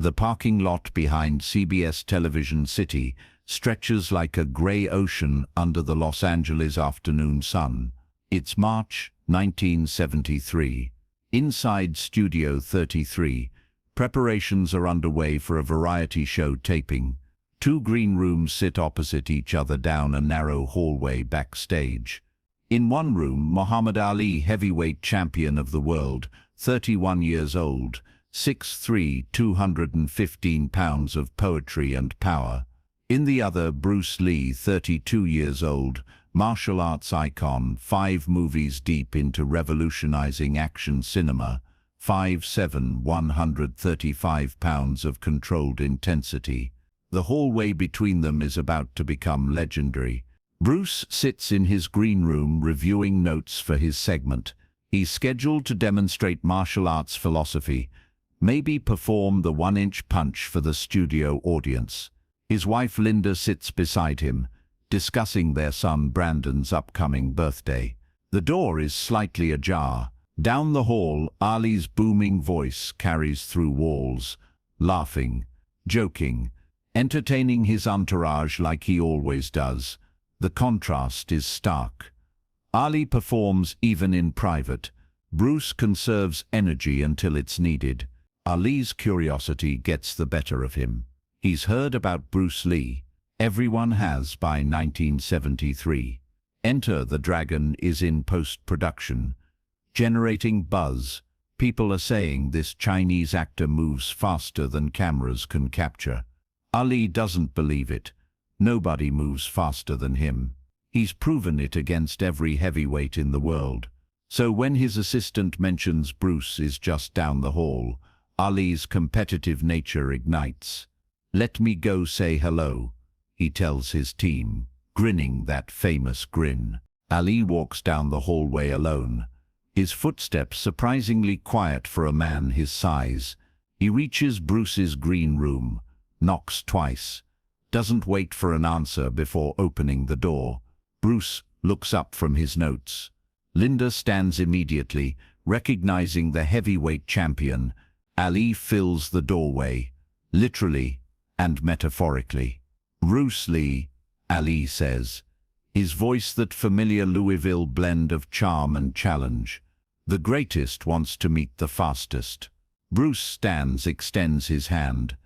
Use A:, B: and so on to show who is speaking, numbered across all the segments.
A: The parking lot behind CBS Television City stretches like a gray ocean under the Los Angeles afternoon sun. It's March 1973. Inside Studio 33, preparations are underway for a variety show taping. Two green rooms sit opposite each other down a narrow hallway backstage. In one room, Muhammad Ali, heavyweight champion of the world, 31 years old, 6'3", 215 pounds of poetry and power. In the other, Bruce Lee, 32 years old, martial arts icon, 5 movies deep into revolutionizing action cinema, 5'7", 135 pounds of controlled intensity. The hallway between them is about to become legendary. Bruce sits in his green room reviewing notes for his segment. He's scheduled to demonstrate martial arts philosophy, maybe perform the one-inch punch for the studio audience. His wife Linda sits beside him, discussing their son Brandon's upcoming birthday. The door is slightly ajar. Down the hall, Ali's booming voice carries through walls, laughing, joking, entertaining his entourage like he always does. The contrast is stark. Ali performs even in private. Bruce conserves energy until it's needed. Ali's curiosity gets the better of him. He's heard about Bruce Lee. Everyone has by 1973. Enter the Dragon is in post-production, generating buzz. People are saying this Chinese actor moves faster than cameras can capture. Ali doesn't believe it. Nobody moves faster than him. He's proven it against every heavyweight in the world. So when his assistant mentions Bruce is just down the hall, Ali's competitive nature ignites. "Let me go say hello," he tells his team, grinning that famous grin. Ali walks down the hallway alone, his footsteps surprisingly quiet for a man his size. He reaches Bruce's green room, knocks twice, doesn't wait for an answer before opening the door. Bruce looks up from his notes. Linda stands immediately, recognizing the heavyweight champion. Ali fills the doorway, literally and metaphorically. "Bruce Lee," Ali says, his voice that familiar Louisville blend of charm and challenge. "The greatest wants to meet the fastest." Bruce stands, extends his hand.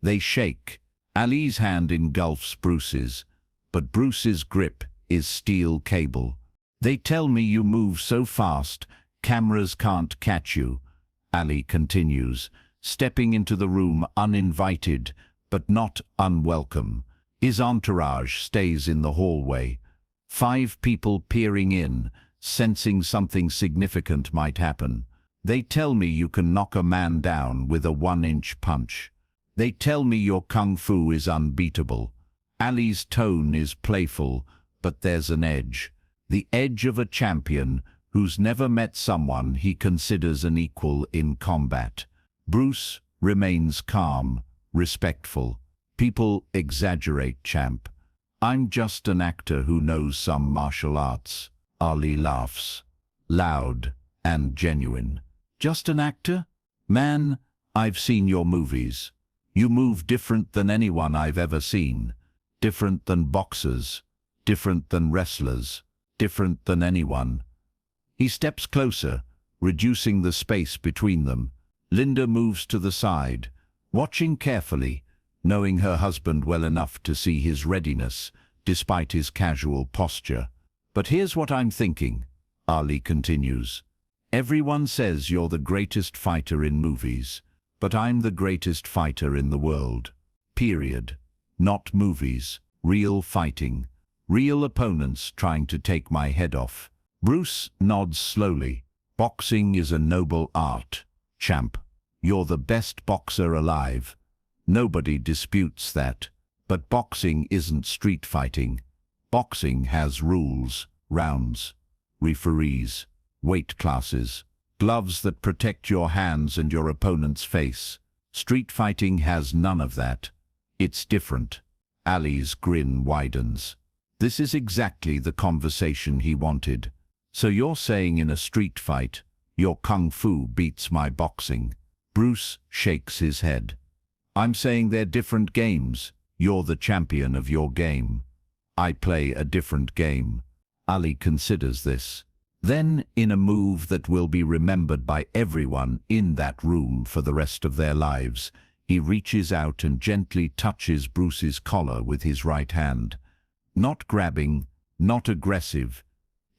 A: They shake. Ali's hand engulfs Bruce's, but Bruce's grip is steel cable. "They tell me you move so fast, cameras can't catch you," Ali continues, stepping into the room uninvited, but not unwelcome. His entourage stays in the hallway. 5 people peering in, sensing something significant might happen. "They tell me you can knock a man down with a 1-inch punch. They tell me your kung fu is unbeatable." Ali's tone is playful, but there's an edge. The edge of a champion who's never met someone he considers an equal in combat. Bruce remains calm, respectful. "People exaggerate, champ. I'm just an actor who knows some martial arts." Ali laughs, loud and genuine. "Just an actor? Man, I've seen your movies. You move different than anyone I've ever seen. Different than boxers, different than wrestlers, different than anyone." He steps closer, reducing the space between them. Linda moves to the side, watching carefully, knowing her husband well enough to see his readiness, despite his casual posture. "But here's what I'm thinking," Ali continues. "Everyone says you're the greatest fighter in movies, but I'm the greatest fighter in the world. Period. Not movies, real fighting. Real opponents trying to take my head off." Bruce nods slowly. "Boxing is a noble art, champ. You're the best boxer alive. Nobody disputes that. But boxing isn't street fighting. Boxing has rules, rounds, referees, weight classes, gloves that protect your hands and your opponent's face. Street fighting has none of that. It's different." Ali's grin widens. This is exactly the conversation he wanted. "So you're saying in a street fight, your kung fu beats my boxing?" Bruce shakes his head. I'm saying they're different games. You're the champion of your game. I play a different game. Ali considers this. Then, in a move that will be remembered by everyone in that room for the rest of their lives, he reaches out and gently touches Bruce's collar with his right hand. Not grabbing, not aggressive,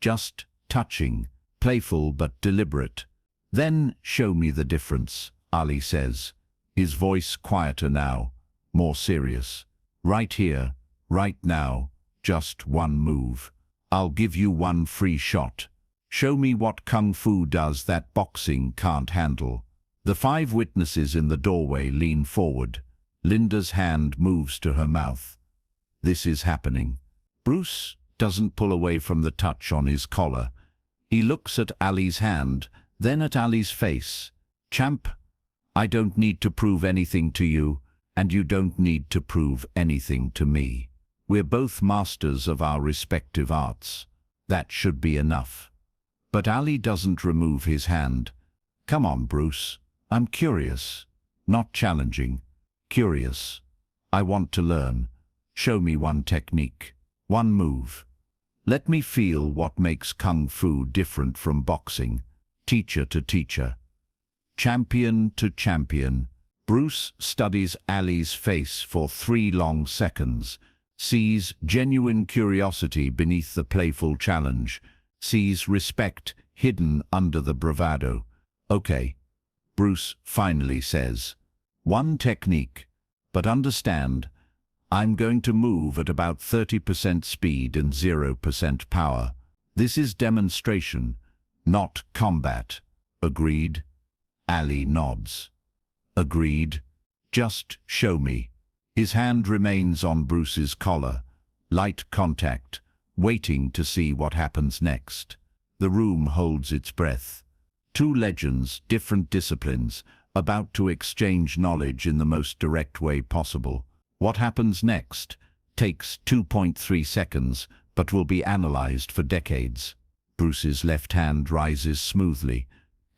A: just touching, playful but deliberate. Then, show me the difference, Ali says, his voice quieter now, more serious. Right here, right now, just one move. I'll give you one free shot. Show me what kung fu does that boxing can't handle. The 5 witnesses in the doorway lean forward. Linda's hand moves to her mouth. This is happening. Bruce doesn't pull away from the touch on his collar. He looks at Ali's hand, then at Ali's face. Champ, I don't need to prove anything to you, and you don't need to prove anything to me. We're both masters of our respective arts. That should be enough. But Ali doesn't remove his hand. Come on, Bruce. I'm curious. Not challenging. Curious. I want to learn. Show me one technique. One move. Let me feel what makes kung fu different from boxing. Teacher to teacher. Champion to champion. Bruce studies Ali's face for 3 long seconds, sees genuine curiosity beneath the playful challenge, sees respect hidden under the bravado. Okay, Bruce finally says. One technique, but understand, I'm going to move at about 30% speed and 0% power. This is demonstration, not combat. Agreed? Ali nods. Agreed. Just show me. His hand remains on Bruce's collar, light contact, waiting to see what happens next. The room holds its breath. 2 legends, different disciplines, about to exchange knowledge in the most direct way possible. What happens next takes 2.3 seconds, but will be analyzed for decades. Bruce's left hand rises smoothly,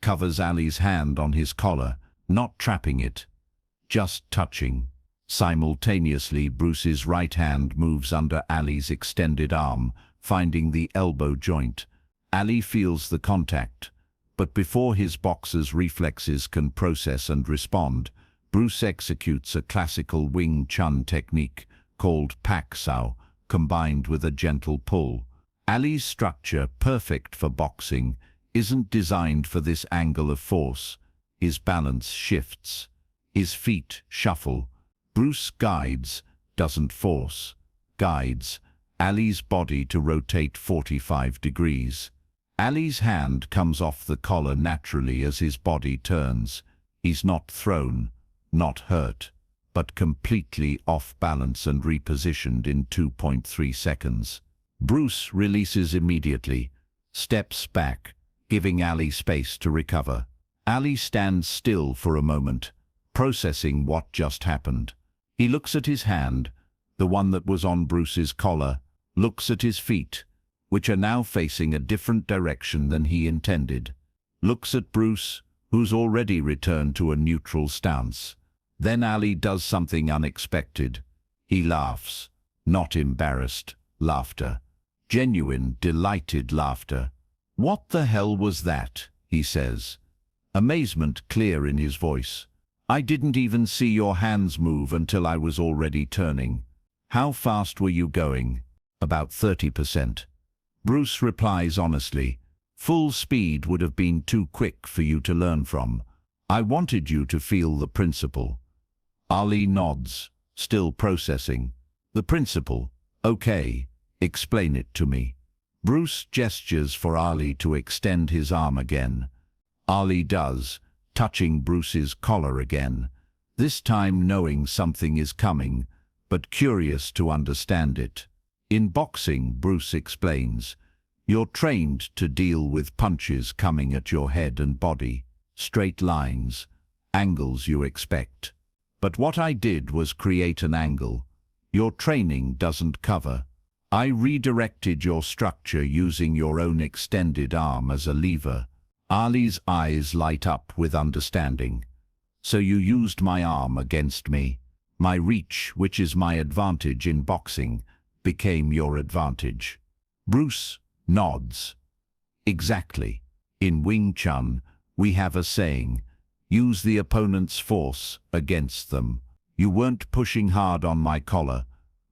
A: covers Ali's hand on his collar, not trapping it, just touching. Simultaneously, Bruce's right hand moves under Ali's extended arm, finding the elbow joint. Ali feels the contact, but before his boxer's reflexes can process and respond, Bruce executes a classical Wing Chun technique called Pak Sao, combined with a gentle pull. Ali's structure, perfect for boxing, isn't designed for this angle of force. His balance shifts. His feet shuffle. Bruce guides, doesn't force. Guides Ali's body to rotate 45 degrees. Ali's hand comes off the collar naturally as his body turns. He's not thrown, not hurt, but completely off balance and repositioned in 2.3 seconds. Bruce releases immediately, steps back, giving Ali space to recover. Ali stands still for a moment, processing what just happened. He looks at his hand, the one that was on Bruce's collar, looks at his feet, which are now facing a different direction than he intended, looks at Bruce, who's already returned to a neutral stance. Then Ali does something unexpected. He laughs, not embarrassed laughter, genuine, delighted laughter. "What the hell was that?" he says, amazement clear in his voice. "I didn't even see your hands move until I was already turning. How fast were you going?" "About 30%. Bruce replies honestly, "Full speed would have been too quick for you to learn from. I wanted you to feel the principle." Ali nods, still processing. "The principle? Okay, explain it to me." Bruce gestures for Ali to extend his arm again. Ali does, touching Bruce's collar again, this time knowing something is coming, but curious to understand it. "In boxing," Bruce explains, "you're trained to deal with punches coming at your head and body, straight lines, angles you expect. But what I did was create an angle your training doesn't cover. I redirected your structure using your own extended arm as a lever." Ali's eyes light up with understanding. So you used my arm against me. My reach, which is my advantage in boxing, became your advantage. Bruce nods. Exactly. In Wing Chun, we have a saying, use the opponent's force against them. You weren't pushing hard on my collar,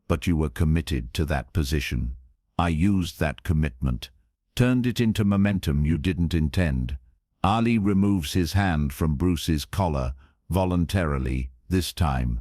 A: but you were committed to that position. I used that commitment, turned it into momentum you didn't intend. Ali removes his hand from Bruce's collar, voluntarily, this time.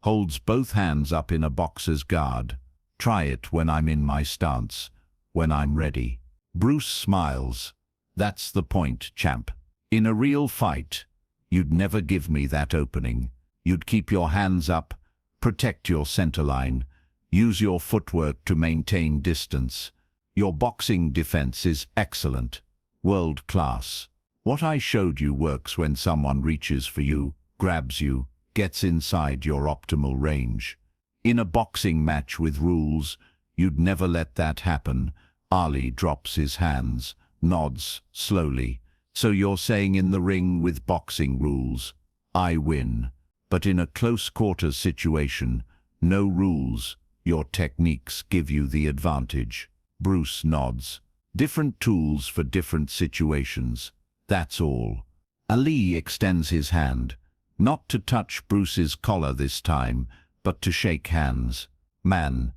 A: Holds both hands up in a boxer's guard. Try it when I'm in my stance, when I'm ready. Bruce smiles. That's the point, champ. In a real fight, you'd never give me that opening. You'd keep your hands up, protect your center line, use your footwork to maintain distance. Your boxing defense is excellent, world class. What I showed you works when someone reaches for you, grabs you, gets inside your optimal range. In a boxing match with rules, you'd never let that happen. Ali drops his hands, nods slowly. So you're saying in the ring with boxing rules, I win. But in a close quarters situation, no rules, your techniques give you the advantage. Bruce nods. Different tools for different situations. That's all. Ali extends his hand. Not to touch Bruce's collar this time, but to shake hands. Man,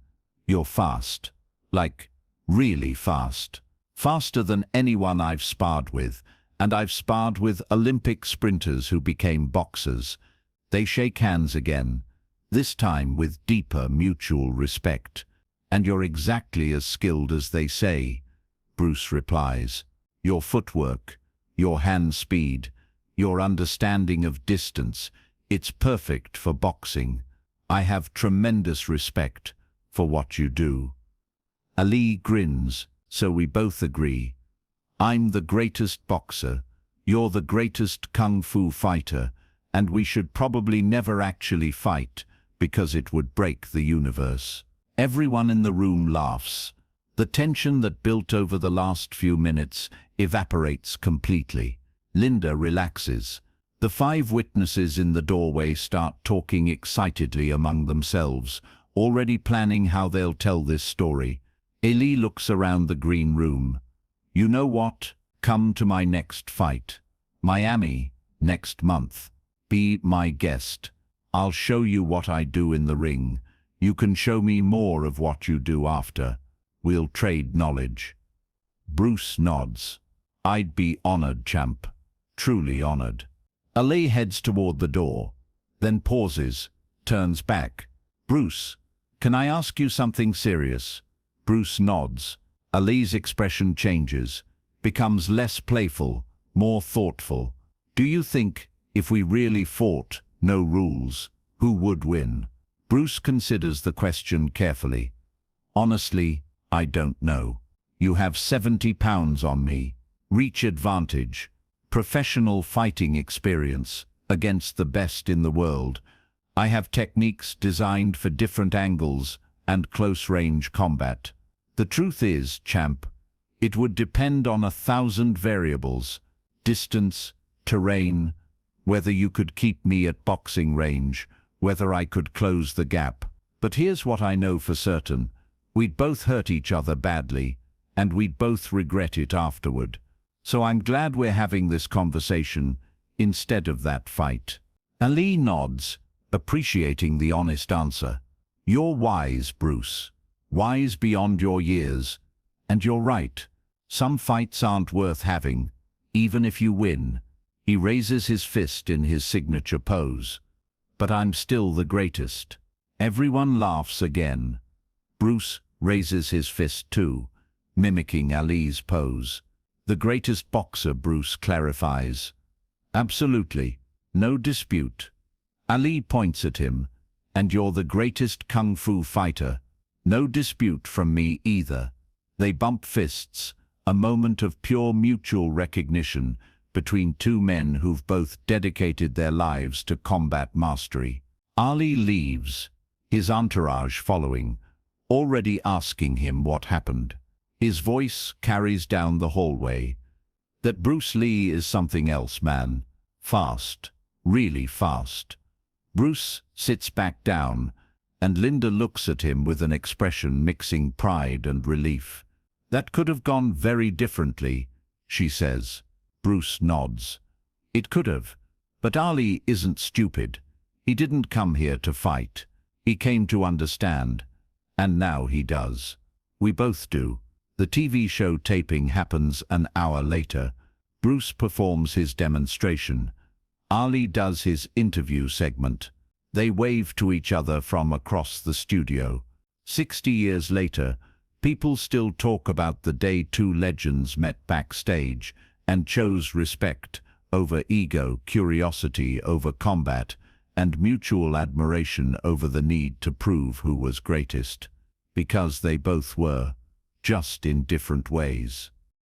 A: you're fast. Like, really fast. Faster than anyone I've sparred with, and I've sparred with Olympic sprinters who became boxers. They shake hands again, this time with deeper mutual respect. And you're exactly as skilled as they say, Bruce replies. Your footwork, your hand speed, your understanding of distance, it's perfect for boxing. I have tremendous respect for what you do. Ali grins, so we both agree. I'm the greatest boxer, you're the greatest kung fu fighter, and we should probably never actually fight because it would break the universe. Everyone in the room laughs. The tension that built over the last few minutes evaporates completely. Linda relaxes. The 5 witnesses in the doorway start talking excitedly among themselves, already planning how they'll tell this story. Eli looks around the green room. You know what? Come to my next fight. Miami, next month. Be my guest. I'll show you what I do in the ring. You can show me more of what you do after. We'll trade knowledge. Bruce nods. I'd be honored, champ. Truly honored. Ali heads toward the door, then pauses, turns back. Bruce, can I ask you something serious? Bruce nods. Ali's expression changes, becomes less playful, more thoughtful. Do you think, if we really fought, no rules, who would win? Bruce considers the question carefully. Honestly, I don't know. You have 70 pounds on me, reach advantage, professional fighting experience against the best in the world. I have techniques designed for different angles and close-range combat. The truth is, champ, it would depend on 1,000 variables. Distance, terrain, whether you could keep me at boxing range, whether I could close the gap. But here's what I know for certain. We'd both hurt each other badly, and we'd both regret it afterward. So I'm glad we're having this conversation instead of that fight. Ali nods, appreciating the honest answer. You're wise, Bruce. Wise beyond your years. And you're right. Some fights aren't worth having, even if you win. He raises his fist in his signature pose. But I'm still the greatest. Everyone laughs again. Bruce raises his fist too, mimicking Ali's pose. The greatest boxer, Bruce clarifies. Absolutely. No dispute. Ali points at him. And you're the greatest kung fu fighter. No dispute from me either. They bump fists, a moment of pure mutual recognition between two men who've both dedicated their lives to combat mastery. Ali leaves, his entourage following, already asking him what happened. His voice carries down the hallway. That Bruce Lee is something else, man. Fast, really fast. Bruce sits back down, and Linda looks at him with an expression mixing pride and relief. "That could have gone very differently," she says. Bruce nods. "It could have. But Ali isn't stupid. He didn't come here to fight. He came to understand. And now he does. We both do." The TV show taping happens an hour later. Bruce performs his demonstration. Ali does his interview segment. They wave to each other from across the studio. 60 years later, people still talk about the day two legends met backstage and chose respect over ego, curiosity over combat, and mutual admiration over the need to prove who was greatest. Because they both were, just in different ways.